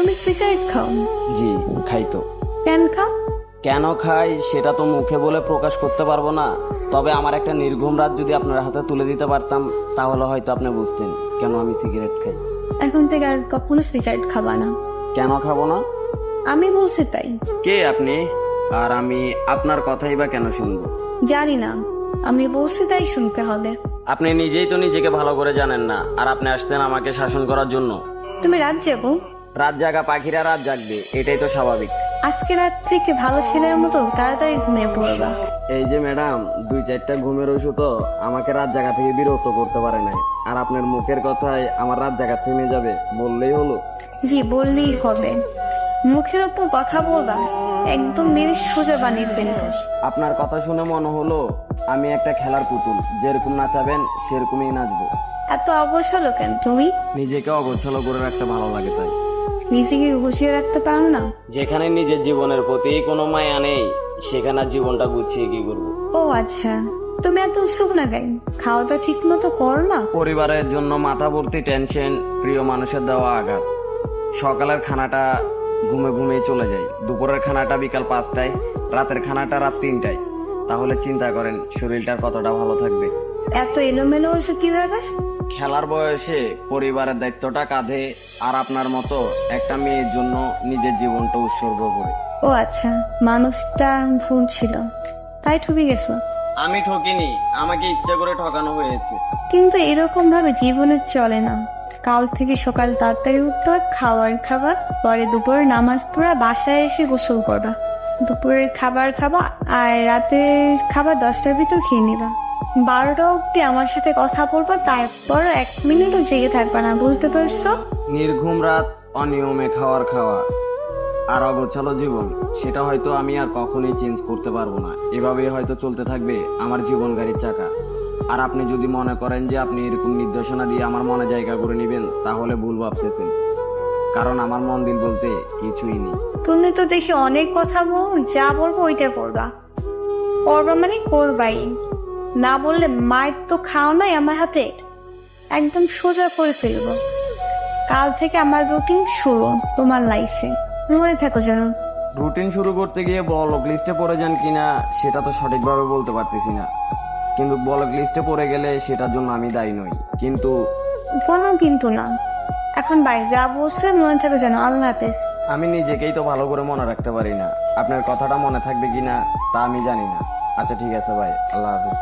তুমি সিগারেট খাও? জি খাই তো। কেন খাও? কেন খাই সেটা তো মুখে বলে প্রকাশ করতে পারবো না, তবে আমার একটা নির্ঘুম রাত যদি আপনার হাতে তুলে দিতে পারতাম তাহলে হয়তো আপনি বুঝতেন কেন আমি সিগারেট খাই। এখন থেকে আর কখনো সিগারেট খাবা না। কেন খাবো না? আমি বলছি তাই। কে আপনি? আর আমি আপনার কথাই বা কেন শুনবো? জানি না, আমি বলছি তাই শুনতে হবে। আপনি নিজেই তো নিজেকে ভালো করে জানেন না, আর আপনি আসতেন আমাকে শাসন করার জন্য। তুমি রাত যাবো? রাত জাগা পাখিরা রাত জাগবে, এটাই তো স্বাভাবিক। আজকে রাত থেকে ভালো ছেলের মতো তাড়াতাড়ি ঘুমিয়ে পড়বা। এই যে ম্যাডাম, 2-4টা ঘুমের ওষুধও আমাকে রাত জাগা থেকে বিরক্ত করতে পারে নাই, আর আপনার মুখের কথায় আমার রাত জাগা থেমে যাবে বললেই হলো। জি বললেই হবে। মুখের ওপর কথা বলবা, একদম মেরে সোজা বানিয়ে ফেলবো। আপনার কথা শুনে মনে হলো আমি একটা খেলার পুতুল, যেরকম নাচাবেন সেরকমই নাচবো। এত অবসর কেন তুমি? নিজেকে অগোছালো করে রাখতে ভালো লাগে তাই। নিজেকে গুছিয়ে রাখতে পারো না? যেখানে নিজের জীবনের প্রতি কোনো মায়া নেই সেখানে জীবনটা গুছিয়ে কি করবো? ও আচ্ছা, তুমি এত উৎসুক না কেন? খাওয়া দাওয়া ঠিক মতো করো না? পরিবারের জন্য মাথা ভর্তি টেনশন, প্রিয় মানুষের দেওয়া আঘাত। সকালের খানাটা ঘুমে ঘুমিয়ে চলে যায়, দুপুরের খানাটা বিকাল 5টায়, রাতের খানাটা রাত 3টায়। তাহলে চিন্তা করেন শরীরটার কতটা ভালো থাকবে। এত এলোমেলো হয়েছে কিভাবে? খেলার বয়সে পরিবারের দায়িত্বটা কাঁধে, আর আপনার মতো একটা মেয়ের জন্য নিজের জীবনটা উৎসর্গ করে। ও আচ্ছা, মানুষটা ভুল ছিল তাই ঠকে গেছো? আমি ঠকিনি, আমাকে ইচ্ছা করে ঠকানো হয়েছে। কিন্তু এরকম ভাবে জীবনে চলে না। কাল থেকে সকাল তাড়াতাড়ি উঠতে হয়, খাবার পরে দুপুরের নামাজ পড়া, বাসায় এসে গোসল করবা, দুপুরের খাবার খাবা, আর রাতের খাবার 10টার ভিতর খেয়ে নিবা। 12টা অব্দি আমার সাথে কথা বলবা, তারপর 1 মিনিটও জেগে থাকবা না, বুঝতে পারছো? নির্ঘুম রাত, অনিয়মে খাওয়া আর অগোছালো জীবন, সেটা হয়তো আমি আর কখনোই চেঞ্জ করতে পারবো না। এভাবেই হয়তো চলতে থাকবে আমার জীবন গাড়ির চাকা। আর আপনি যদি মনে করেন যে আপনি এরকম নির্দেশনা দিয়ে আমার মনে জায়গা করে নেবেন তাহলে ভুল ভাবতেছেন, কারণ আমার মন দিল বলতে কিছুই নেই। তুমি তো দেখি অনেক কথা বল, যা বলবো ওইটা করবা। করবা মানে করবাই, না বললে মার তো খাও নাই আমার হাতে, একদম সোজা করে ফেলবো। কাল থেকে আমার রুটিন শুরু তোমার লাইফে, মনে থাকো যেন। রুটিন শুরু করতে গিয়ে ব্লক লিস্টে পড়ে যান কিনা সেটা তো সঠিকভাবে বলতে পারতেছি না, কিন্তু ব্লক লিস্টে পড়ে গেলে সেটার জন্য আমি দায়ী নই। কিন্তু কোনো কিন্তু না, এখন বাই, যা বলছে মনে থাকো যেন। আল্লাহ হাফেজ। আমি নিজেকেই তো ভালো করে মনে রাখতে পারি না, আপনার কথাটা মনে থাকবে কিনা তা আমি জানি না। আচ্ছা ঠিক আছে ভাই, আল্লাহ হাফেজ।